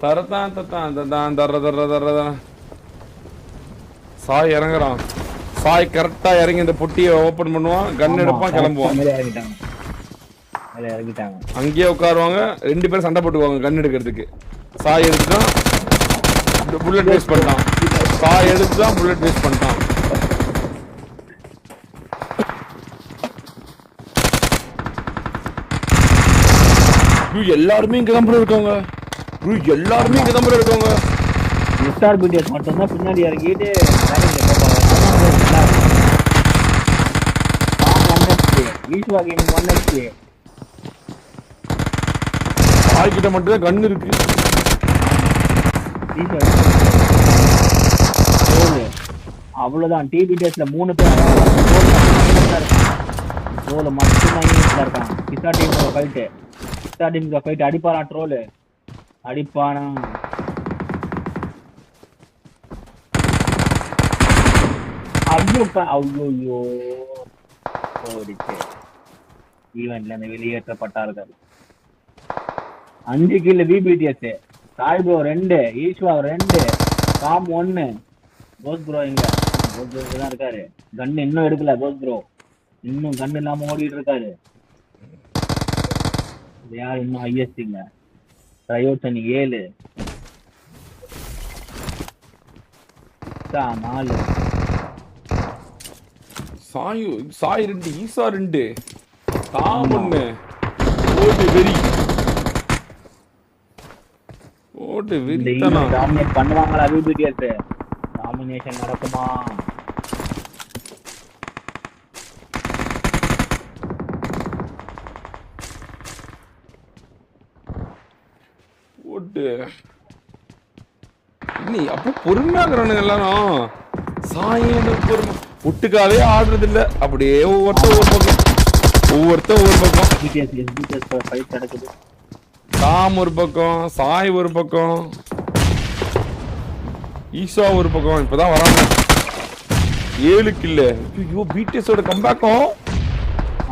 தரதான் தத்தான் தத்தான் தர்ற தர்ற தர்றதான். சாய் இறங்குறான். சாய் கரெக்டா இறங்கி இந்த பொட்டியை ஓபன் பண்ணுவான், கன் எடுப்பான், கிளம்புவான். அங்கேயே உட்காருவாங்க, 2 பேரும் சண்டை போட்டுக்குவாங்க கன் எடுக்கிறதுக்கு. சாய் எடுத்துதான் புல்லட் வேஸ்ட் பண்ணிட்டான். சாய் எடுத்துதான் புல்லட் வேஸ்ட் பண்ணிட்டான். எல்லாருமே இங்க தான் இருக்காங்க. எல்லாருமே இங்க தான் இருக்காங்க. மிஸ்டர் பிடிஎஸ் மட்டும் தான் பின்னாடி இறங்கிட்டு சாய்கிட்ட மட்டும் தான் கன் இருக்கு. அவ்வளவுதான். டிபிடிஎஸ்ல 3 பேர் மட்டும்தான் இருக்கான். கிசா டீமோட ஃபைட்டு, கிசா டீமோட ஃபைட். அடிப்பாரான் ட்ரோலு, அடிப்பானா. ஐயோ ஈவென்ட்ல இருந்து வெளியேற்றப்பட்டார்கள். 5 கில் பிபிடிஎஸ். சாய்போ 2, ஈஸ்வா 2, காம் 1. கோஸ் ப்ரோ இங்க கோஸ் ப்ரோ தான் இருக்காரு. கன் இன்னும் எடுக்கல. கோஸ் ப்ரோ இன்னும் கன் இல்லாம ஓடிட்டு இருக்காரு. யார் இன்னும் ஐஎஸ்டிங்க ட்ரையோட்சன் 7 4. சாய் 2, ஈசா 2, காம் 1. ஓட்டு வெரி, ஓட்டு வெரி தானா. டாமினேட் பண்ணுவாங்களா பிபிடிஎஸ்? டாமினேஷன் நடக்குமா? ஓட்டு நீ அப்போ பொறுமையாக்குறானுங்க எல்லாரும். சாயம் பொறுமை ஒட்டுக்காவே ஆடுறது இல்ல. அப்படியே ஒவ்வொருத்தர் ஒவ்வொரு பக்கம் நடக்குது. காம் ஒரு பக்கம், சாய் ஒரு பக்கம், ஈசா ஒரு பக்கம். இப்பதான் வராங்க 7 கில். ஐயோ பிடிஎஸோட கம்பேக்கும்.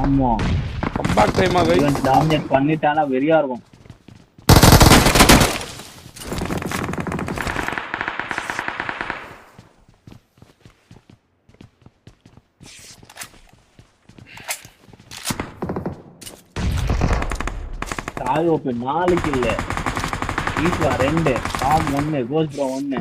ஆமா கம்பேக் டைம் ஆகி டாமினேட் பண்ணிட்டானா வெறியா இருக்கும். சாயோப்பு 4 கில், ஈஸ்வா 2, காம் 1, கோஸ் ப்ரோ 1.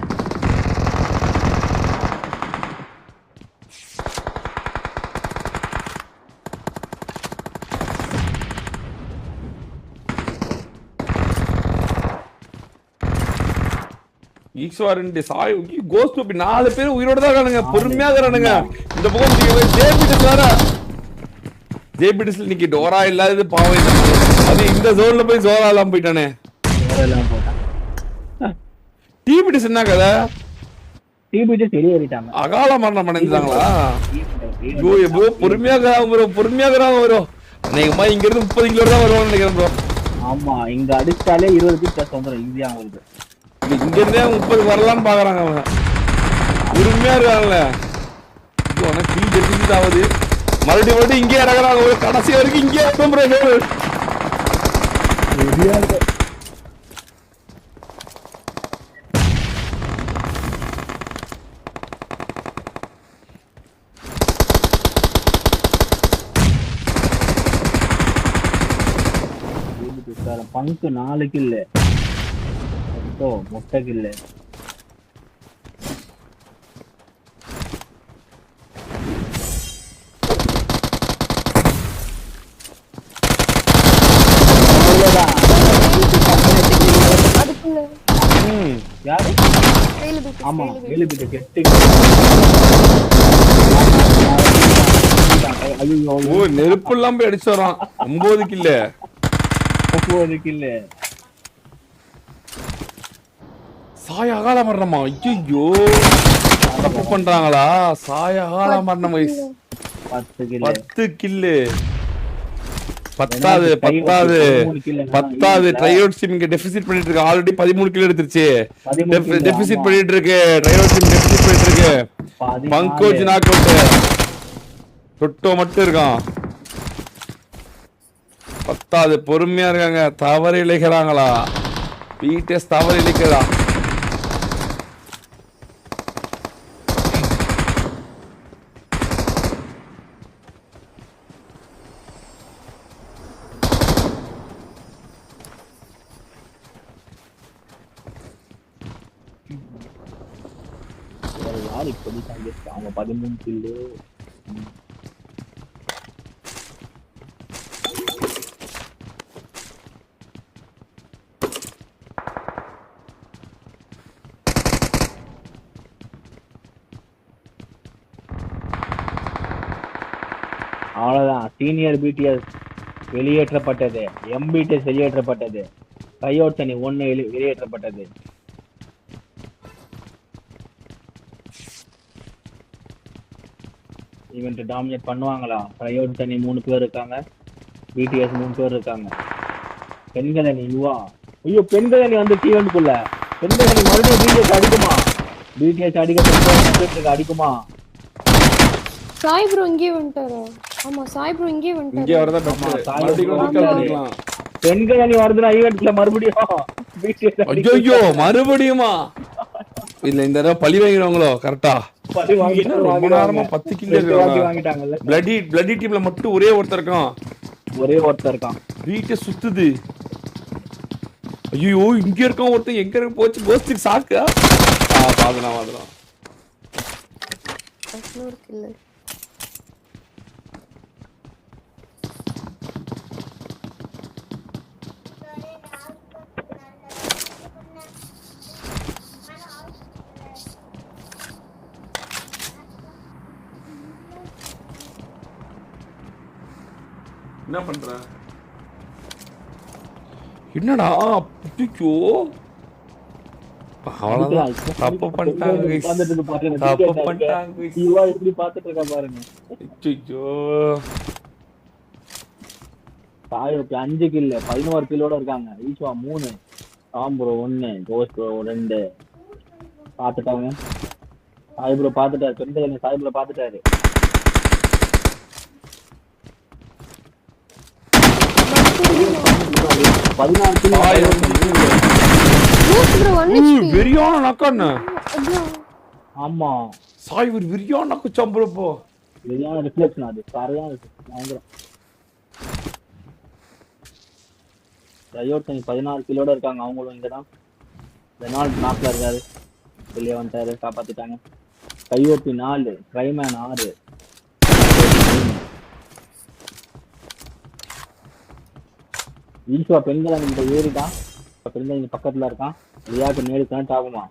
ஈஸ்வா 2, சாய், கோஸ் ப்ரோ 4 பேர் உயிரோட தான் இருக்கானுங்க. பொறுமையா இருக்கானுங்க. இந்த பக்கம் ஜேபிடிஸ் வேற. ஜேபிடிஸ்ல இன்னைக்கு டோரா இல்லாதது பாவம் இல்லை. அது இந்த ஜோன்ல போய் ஜோரா எல்லாம் போயிட்டானே. டிபிடிஸ் என்ன கதை? டிபிடிஸ் வெளியேறிட்டாங்க. அகால மரணம் அடைஞ்சாங்களா? ஐயோ எப்போ பொறுமையாக்குறாங்க ப்ரோ, பொறுமையாக்குறாங்க ப்ரோ. அநேகமா இங்க இருந்து 30 கிலோ தான் வருவான்னு நினைக்கிறேன் ப்ரோ. ஆமா இங்க அடிச்சாலே 20 கிலோ பிளஸ் வந்துடும் ஈஸியா உங்களுக்கு. இங்க இருந்தே 30 வரலான்னு பாக்குறாங்க அவங்க. பொறுமையா இருக்காங்கல்ல. கில் ஜெயிச்சு ஆகுது. மறுபடியும் இங்கே இறங்குறாங்க. ஒரு கடைசி வரைக்கும் இங்கே இருக்கும் ப்ரோ. பங்கு 4 கில், முட்டை கில். ஆமா நெருப்பு எல்லாம் போய் அடிச்சு வரான். 9 கில். சாய் அகால மரணமா? ஐயோ தப்பு பண்றாங்களா? சாய் அகால மரணம். 10 கில்லு. 10வது ட்ரையோட் டீம் இங்க டெபிசிட் பண்ணிட்டு இருக்கு. ஆல்ரெடி 13 கில் எடுத்துருச்சு. டெபிசிட் பண்ணிட்டு இருக்கு. ட்ரையோட் டீம் டெபிசிட் பண்ணிட்டு இருக்கு. பங்கோஜ் நாக் அவுட். தொட்டோ மட்டும் இருக்கான். 10வது பொறுமையா இருக்காங்க. தவறு இழைக்கிறாங்களா? பிடிஎஸ் தவறு இழைக்கிறதா? யார் இப்படி சந்திச்சு அவங்க 13 கில்லு. அவ்வளவுதான். Senior BDS வெளியேற்றப்பட்டது. எம்பிடிஎஸ் வெளியேற்றப்பட்டது. கையோட் தனி 1 வெளியேற்றப்பட்டது. ஈவெண்ட் டாமினேட் பண்ணுவாங்களா? கையோட் தனி 3 பேர் இருக்காங்க. பிடிஎஸ் 3 பேர் இருக்காங்க. பெண்கள் அணி யுவா. ஐயோ, பெண்கள் அணி வந்து ஈவெண்ட்குள்ள. பெண்கள் அணி மறுபடியும் பிடிஎஸ் அடிக்குமா? பிடிஎஸ் அடிக்க அடிக்குமா? சாய் ப்ரோ இங்கே வந்துட்டாரா? ஆமா, சாய் ப்ரோ இங்கே வந்துட்டாரு. இங்கே வரதா பெஸ்ட். பெண்கள் அணி வருதுனா ஈவென்ட்ல மறுபடியும் பிடிஎஸ். ஐயோ, மறுபடியுமா? இல்ல இந்த தடவை பழி வாங்கிடுவாங்களோ? கரெக்டா ரொம்ப நேரமா 10 கிலோ வாங்கிட்டாங்கல்ல. பிளடி டீம்ல மட்டும் ஒரே ஒருத்தர் இருக்கான். வீட்டை சுத்துது. ஐயோ, இங்க இருக்கான் ஒருத்தன். எங்க இருக்க போச்சு? கோஸ்டிக் சாக்கா? பாதலாம் என்ன பண்ற? என்னடா புட்டிக்கோ? அவ்வளவுதான். தப்பு பண்ணிட்டாங்க. இப்படி பாத்துட்டு இருக்கா பாருங்க. ஐயோ, சாயோக்கு 5 கில் 11 கில்லோட இருக்காங்க. ஈஸ்வா 3, டாம் ப்ரோ 1, கோஸ்ட் ப்ரோ 2 பாத்துட்டாங்க. சாய் ப்ரோ பாத்துட்டாரு. பெண்கள் சாய் ப்ரோ பாத்துட்டாரு. ஆமா, சாய் ஒரு விரியான குச்சம்புறப்போ விரியான ரிஃப்ளெக்ஷன். அது சரியான பயங்கரம். கையோட் 16 கிலோட இருக்காங்க. அவங்களும் இங்கதான். ரெனால்ட் நாக்ல இருக்காரு. வெளியே வந்துட்டாரு. காப்பாத்திட்டாங்க. கையோட்டி 4, ட்ரைமேன் 6. ஈஸ்வா பெண்கள் அணிகிட்ட ஏறிட்டான். பெண்கள் அணி பக்கத்துல இருக்கான். ரியாக்கு நேரு கனெக்ட் ஆகுமா?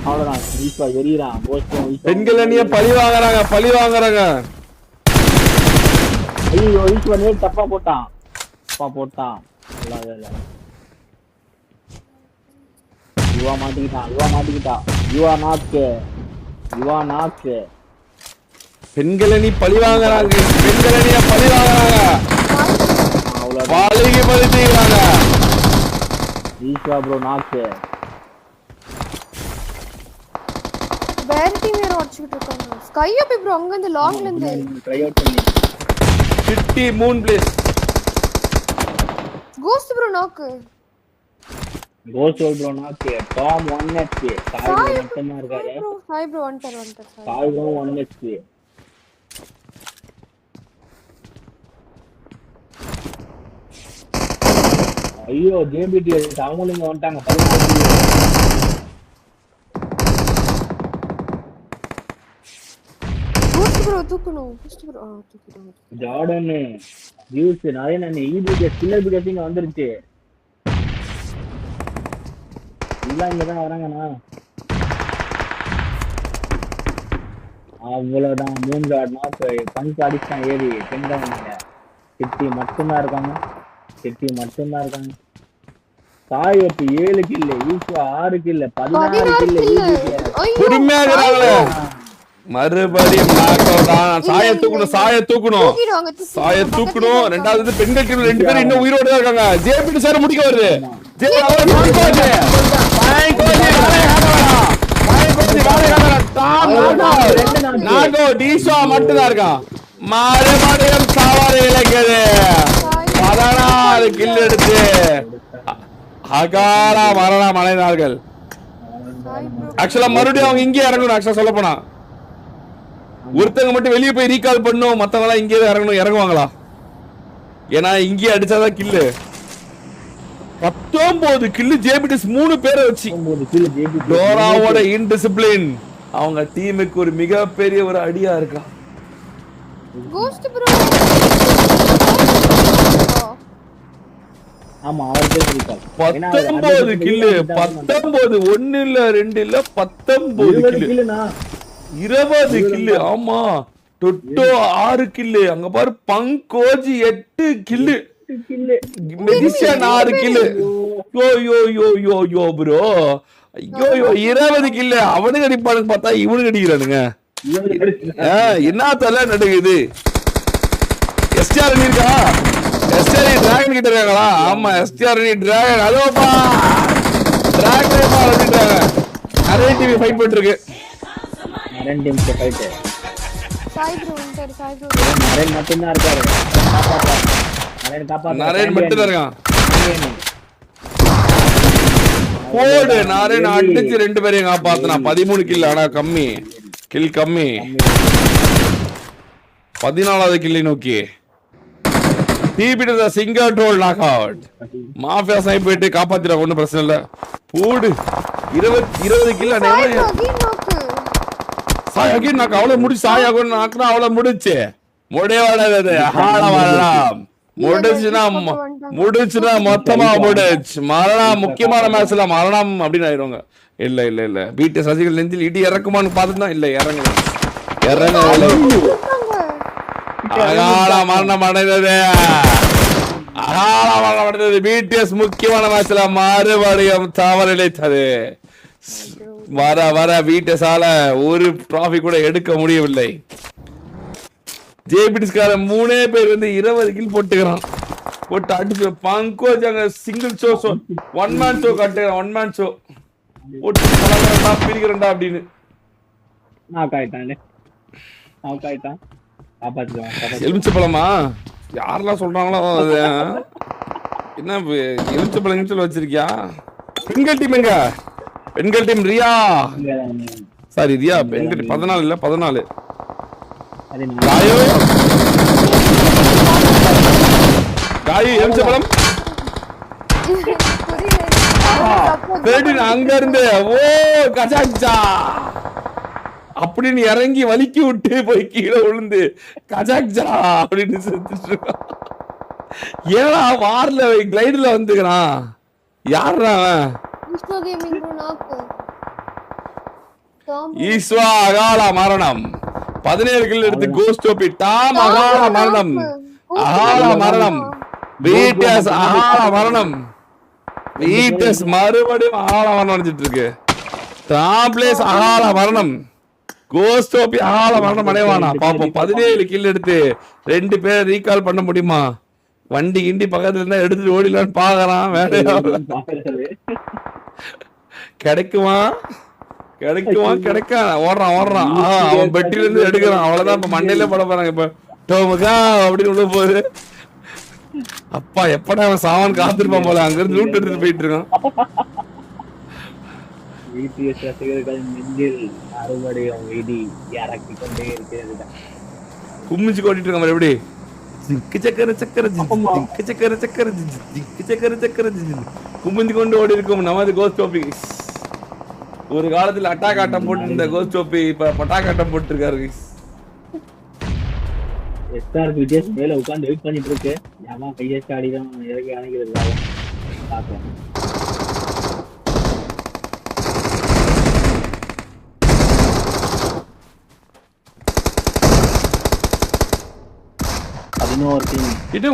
அவ்வளவுதான். ஈஸ்வா எறிகிறான். பெண்கள் அணிய பழி வாங்குறாங்க. ஐயோ, ஈஸ்வா நேரு தப்பா போட்டான். யுவா மாட்டிக்கிட்டான். யுவா நாக்கு. பெண்கள் அணி பழி வாங்குறாங்க. ஈஸ்வா ப்ரோ நாக்கு. வேற டீம் யாரோ அடிச்சிட்டு இருக்காங்க. ஸ்கையப் ப்ரோ அங்க இருந்து லாங்ல இருந்து ட்ரை அவுட் பண்ணி. சிட்டி மூன் பிளேஸ். Ghost bro knock. Tom 1 HP. Sai மட்டும் இருக்காரு. சாய் ப்ரோ வந்துட்டார். Sai bro 1 HP. ஐயோ, ஜேபிடிஎஸ் அவங்களும் இங்க வந்துட்டாங்க. 14 தூக்கணும். ஜார்டன் வியூஸ் நிறைய. நான் ஈபிடிஎஸ் கில்லர் பிடிஎஸ் இங்க வந்துருச்சு. எல்லாம் இங்கதான் வராங்கண்ணா. அவ்வளவுதான். 3 கார்டு நாக்கு. பஞ்ச் அடிச்சான் ஏறி. பெண்கள் சிட்டி மட்டும்தான் இருக்காங்க. சாய் 7 கில்லு. ஈஸ்வா 6 கில்லு. 16 கில்லு. மறுபடியும் சாய தூக்கணும். ரெண்டாவது பெண்கள் டீம் 2 பேரும் இன்னும் உயிரோட தான் இருக்காங்க. ஜேபிடி சார் முடிக்க வருது. மட்டும்தான் இருக்கான். மறுபடியும் சவாரி இழக்குது. 16 கில் எடுத்து அகால மரணம் அடைந்தார்கள். சாய் ப்ரோ ஆக்சுவலா மறுபடியும் அவங்க இங்கே இறங்கணும். ஆக்சுவலா சொல்ல போனா ஒருத்தங்க மட்டும் வெளியே போய் ரீகால் பண்ணும், மத்தவங்க எல்லாம் இங்கே இறங்கணும். இறங்குவாங்களா? ஏன்னா இங்கே அடிச்சாதான் கில்லு. 19 கில்லு ஜேபிடிஸ் 3 பேரை வச்சு. டோராவோட இன்டிசிப்ளின் அவங்க டீமுக்கு ஒரு மிகப்பெரிய ஒரு அடியா இருக்கா. கோஸ்ட் ப்ரோ ஆமா அவர்கிட்ட இருக்கா 19 கில்லு 19 1 இல்ல 2 இல்ல 19 கில்லு 20 கில்லு. ஆமா டொட்டோ 6 கில்லு. அங்க பாரு பங்கோஜி 8 கில்லு, மெஜிஷியன் 6 கில்லு. யோ யோ யோ யோ யோ ப்ரோ ஐயோ யோ 20 கில்லு. அவனுக்கு அடிப்பானுங்க பார்த்தா இவனுக்கு அடிக்கிறானுங்க. என்ன தலை நடுங்குது. எஸ்டிஆர் இருக்கா? எஸ்டிஆர் டிராகன் கிட்ட இருக்காங்களா? ஆமா எஸ்டிஆர் டிராகன். அதோப்பா டிராகன் வளர்ந்துட்டாங்க. நிறைய டிவி ஃபைட் போயிட்டு இருக்கு. Naren team fight. Sai bro inter Sai bro Naren மட்டும் தான் இருக்காரு. நரேன் காப்பாத்து. நரேன் மட்டும் தான் இருக்கான். போடு நரேன் அடிச்சு 2 பேரையும் காப்பாத்துனா. 13 கில். ஆனா கம்மி கில் கம்மி. 14வது கில்லை நோக்கி தீபிட்ட சிங்கர் டோல் நாக் அவுட். மாஃபியா சைடு போயிட்டு காப்பாத்திட ஒன்றும் பிரச்சனை இல்ல. போடு 20 கில். சாய் ப்ரோ அகைன் நோக்கு சாயாகி நாக்கு அவ்வளவு முடிச்சு. சாயாக நாக்குனா அவ்வளவு முடிச்சு. முடிவானது ஆள வரலாம். முடிச்சுனா மொத்தமா முடிச்சு. மரணம் முக்கியமான மேட்ச்ல மரணம் அப்படின்னு ஆயிடுவாங்க. இல்ல இல்ல இல்ல வீட்டு சசிகள் நெஞ்சில் இடி இறக்குமான்னு பார்த்துதான் இல்ல இறங்கல அகால மரணம் அடைந்தது. அகால மரணம் அடைந்தது. பிடிஎஸ் முக்கியமான மேட்ச்ல மறுபடியும் தவறிழைத்தது. வர வர வீட்டசால ஒரு டிராஃபி கூட எடுக்க முடியவில்லை. ஜேபிடிஸ்கார 3 பேர் வந்து 20 கில் போட்டுக்கிறான். போட்டு அடிச்சு பங்கோஜ் அங்க சிங்கிள் ஷோ 1 மேன் ஷோ கட்டுறான். 1 மேன் ஷோ போட்டு பிரிக்கிறா அப்படின்னு எலுமிச்சை பழமா யாரெல்லாம் சொல்றாங்களோ அது என்ன எலுமிச்சை பழம் நிமிஷம் வச்சிருக்கியா? பெண்கள் டீம் எங்க? பெண்கள் டீம் ரியா சாரி ரியா பெண்கள் 14 இல்ல 14. காயோ காயு எலுமிச்சை பழம் அங்க இருந்து ஓ கஜாக்ஜா அப்படின்னு இறங்கி வலிக்கி விட்டு போய் கீழே விழுந்து கஜாக்ஜா அப்படின்னு செத்துட்டு இருக்கான். ஏன்னா வார்ல கிளைடுல வந்துக்கிறான். யாருடா ஈஸ்வா அகால மரணம் 17 கில் எடுத்து கோஸ்ட் ஓபி டாம் அகால மரணம். அகால மரணம் பிடிஎஸ் அகால மரணம். பிடிஎஸ் மறுபடியும் அகால மரணம் அடிச்சிட்டு இருக்கு. டாப்லேஸ் அகால மரணம். கோஸ்ட் ஓபி அகால மரணம் அடைவானா பாப்போம். 17 கில் எடுத்து 2 பேர் ரீகால் பண்ண முடியுமா? வண்டி கிண்டி பக்கத்துல இருந்தா எடுத்துட்டு ஓடிலான்னு பாக்குறான். வேலையா கிடைக்குமா கிடைக்குமா கிடைக்கா ஓடுறான். அவன் பெட்டில இருந்து எடுக்கிறான். அவ்வளவுதான் இப்ப மண்டையில பட போறாங்க. இப்ப டோமுகா அப்படின்னு உள்ள போகுது. அப்பா எப்படா அவன் சாவான் காத்திருப்பான் போல. அங்க இருந்து லூட் எடுத்துட்டு போயிட்டு இருக்கான். கும்மிச்சு கொட்டிட்டு இருக்கான் எப்படி சக்கர சக்கர சக்கர சக்கர சக்கர சக்கர குமிஞ்சு கொண்டு ஓடி இருக்கும் நமது கோஸ்ட் ஓபி. ஒரு காலத்துல அட்டாக் ஆட்டம் போட்டு இருந்த கோஸ்ட் ஓபி இப்ப பட்டாக் ஆட்டம் போட்டு இருக்காரு. எஸ்ஆர் பிடிஎஸ் மேல உட்கார்ந்து வெயிட் பண்ணிட்டு இருக்கு. யாமா கையெழுத்து ஆடிதான் இறக்கி அணைக்கிறது பாக்கலாம்.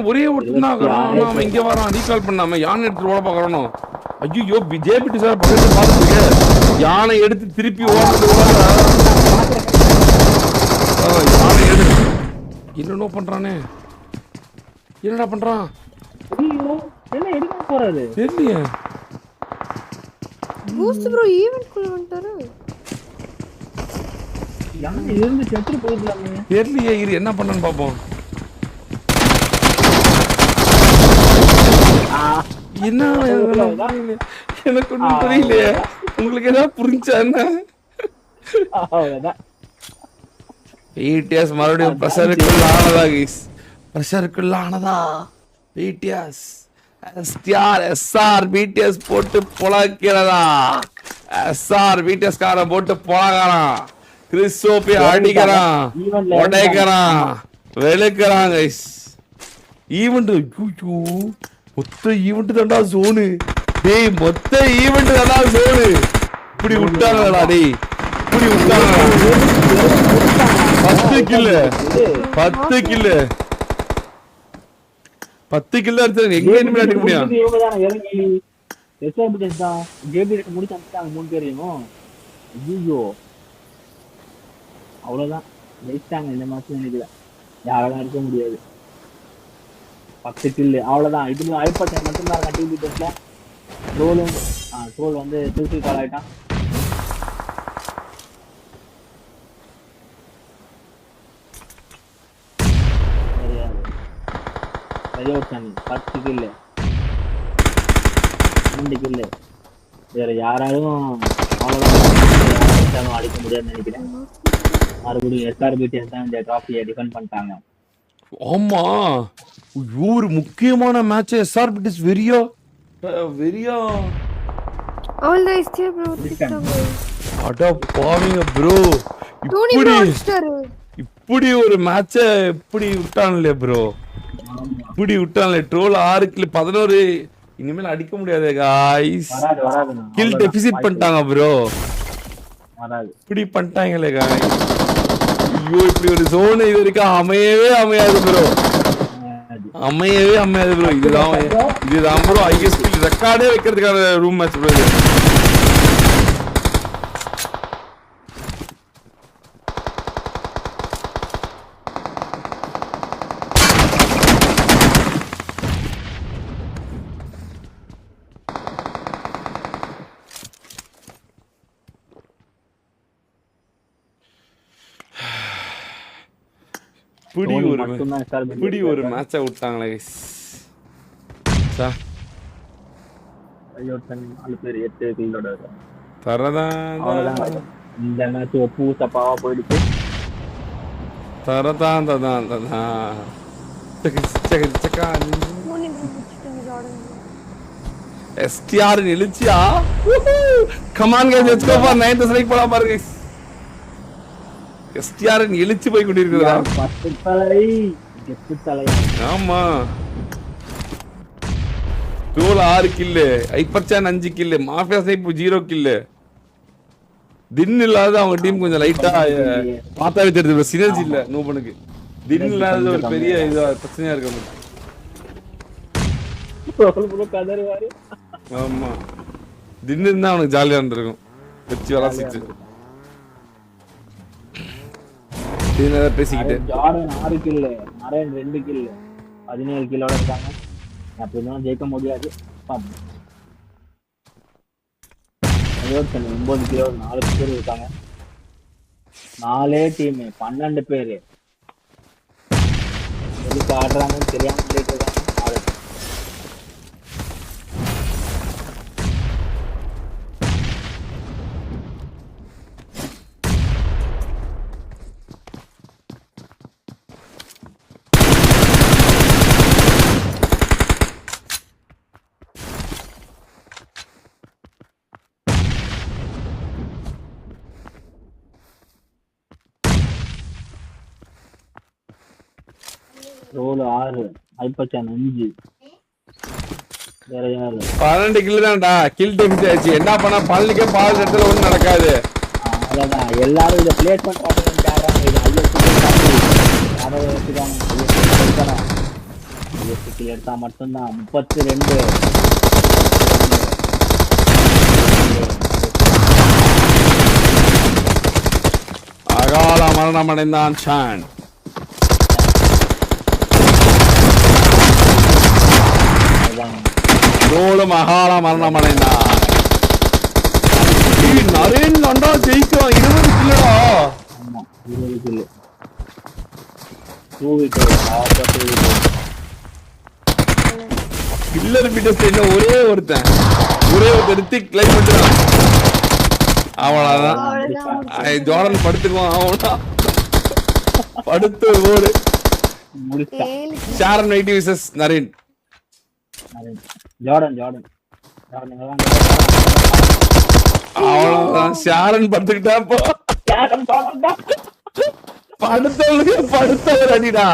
ஒரே ஒருத்தன் இங்க வரான். ரீகால் பண்ணாம யானை எடுத்து ஓட பாக்கணும். ஐயோ ஜேபிடி சார் பக்கத்துல பாத்துருக்க. யானை எடுத்து திருப்பி ஓடுறது யானை எடுத்து என்னென்ன பண்றானே. என்னடா பண்றான் தெரியலையே. பூஸ்ட் ப்ரோ ஈவென்ட் குள்ள வந்துட்டாரு. யானை இருந்து செத்து போயிடலாமே. தெரியலையே. இரு என்ன பண்ணன்னு பாப்போம். என்ன எனக்கு ஒண்ணும் புரியலையே. உங்களுக்கு ஏதாவது புரிஞ்சா என்ன? அவ்வளவுதான். பிடிஎஸ் மறுபடியும் பிரஷருக்குள்ள ஆனதா கைஸ், பிரஷருக்குள்ள ஆனதா பிடிஎஸ். எஸ்ஆர் எஸ்ஆர் பிடிஎஸ் போட்டு பொழக்கிறதா. எஸ்ஆர் பிடிஎஸ் கார போட்டு பொழகிறான். கிறிஸ்டோபி அடிக்கிறான், உடைக்கிறான், வெளுக்கிறான் கைஸ். ஈவெண்ட் மொத்த ஈவெண்ட் தான்டா சோனு. டேய் மொத்த ஈவெண்ட் தான்டா சோனு. இப்படி விட்டாங்கடா டேய், இப்படி விட்டாங்கடா. 10 கில்லு 10 கில்லு 10 கில்லு அடிச்சா எங்க இனிமே அடிக்க முடியும்? இவங்கதான் இறங்கி எஸ்ஆர்பிஎஸ் தான் ஜேபிஎஸ் முடிச்சு அனுப்பிட்டாங்க 3 பேரையும். ஐயோ அவ்வளவுதான், ஜெயிச்சிட்டாங்க இந்த மாசம். நினைக்கல யாராலும் இருக்க முடியாது. 10 கில்லு அவ்வளவுதான். இது ஐபட் மட்டும்தான் இருக்கா டிபிஎஸ்ல. ட்ரோலும் ட்ரோல் வந்து தூக்கி கால் ஆயிட்டான். சரியா 10 கில்லு 2 கில்லு. வேற யாராலும் அவ்வளவுதான் அடிக்க முடியாதுன்னு நினைக்கிறேன். மறுபடியும் எஸ்ஆர்பிடிஎஸ் தான் இந்த டிராஃபியை டிஃபெண்ட் பண்ணிட்டாங்க. ஆமா, ஒரு முக்கியமான மேட்ச் எஸ்ஆர்பிடிஎஸ் வெறியா வெறியா. அவள்தான் இஸ்தியா ப்ரோ திட்டாங்க. அட பாவிங்க ப்ரோ, டோனி ப்ரோ அடிச்சாரு. இப்படி ஒரு மேட்ச இப்படி விட்டான்ல ப்ரோ, இப்படி விட்டான்ல. Troll 6 kill 11. இனிமேல் அடிக்க முடியாது गाइस. கில் டெபிசிட் பண்ணிட்டாங்க ப்ரோ. இப்படி பண்ணிட்டாங்களே गाइस. ஐயோ இப்படி ஒரு ஜோன் இது வரைக்கும் அமையவே அமையாது ப்ரோ, அமையவே அமையாது ப்ரோ. இதுதான் ப்ரோ ஐஎஸ்பி ரெக்கார்டே வைக்கிறதுக்கான ரூம் மேட்ச் ப்ரோ இது. இப்படி ஒரு மேட்சை விட்டாங்களே guys. இந்த மேட்ச் பூ தப்பாவா போயிடுச்சு. தரதான் எஸ்டிஆர் எழுச்சியா. Come on guys, let's go for 9th strike போலாம் பாருங்க guys. எஸ்டிஆர் எழுச்சி போய் கொண்டிருக்கிறதா. 10 தலை 8 தலை. ஆமா, டோல் 6 கில்லு, ஐப்பர்சான் 5 கில்லு, மாஃபியா சைப் 0 கில்லு. தின் இல்லாத அவங்க டீம் கொஞ்சம் லைட்டா பார்த்தாவே தெரியுது, சினர்ஜி இல்ல நூபனுக்கு. தின் இல்லாத ஒரு பெரிய இது பிரச்சனையா இருக்கு. ஆமா, தின் இருந்தா அவனுக்கு ஜாலியா இருந்திருக்கும், வச்சு விளாசிச்சு பேசிக்கிட்டு. ஜார்டன் 6 கில்லு, நரேன் 2 கில்லு, 17 கில்லோட இருக்காங்க. அப்படிதான் ஜெயிக்க முடியாது. 9 கிலோ 4 பேர் இருக்காங்க. 4 டீம் 12 பேரு எதுக்கு ஆடுறாங்கன்னு தெரியாம இருக்காங்க. ரோல் 6, ஐபச்சான் 5, வேற யாரு 12 கில் தான்டா. கில் டெபிசிட் ஆச்சு. என்ன பண்ணா பள்ளிக்கே பால் இடத்துல ஒண்ணும் நடக்காது. அவ்வளவுதான். எல்லாரும் இத பிளேஸ்மென்ட் பாத்துட்டு ஆடுறாங்க. இது ஐஎஸ்பி கில் எடுத்தா மட்டும்தான் 32. அகால மரணம் அடைந்தான் ஷான். ரோலும் அகால மரணம் அடைந்தான். நரேன் நண்டா ஜெயிக்கிறான். 20 கில்லடா. ஆமா 20 கில். 2 விக்கெட். கில்லர் பீட்டர் ஸ்டேஜ்ல ஒரே ஒருத்தன் ரித்திக் லைவ் பண்றான். அவ்வளவுதான் ஜோர்டன் படுத்துக்குவான். அவனா படுத்து ஓடு. முடிச்சான். ஷாரன் வைட்டி விசஸ் நரேன். ஜார்டன் அவ்வளவுதான் ஷாரன் படுத்துக்கிட்டாப்போ. படுத்தவர் அடிடா.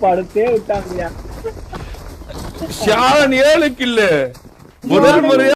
படுத்தே விட்டாங்க. ஷாரன் 7 கில்லு முதல் முறையா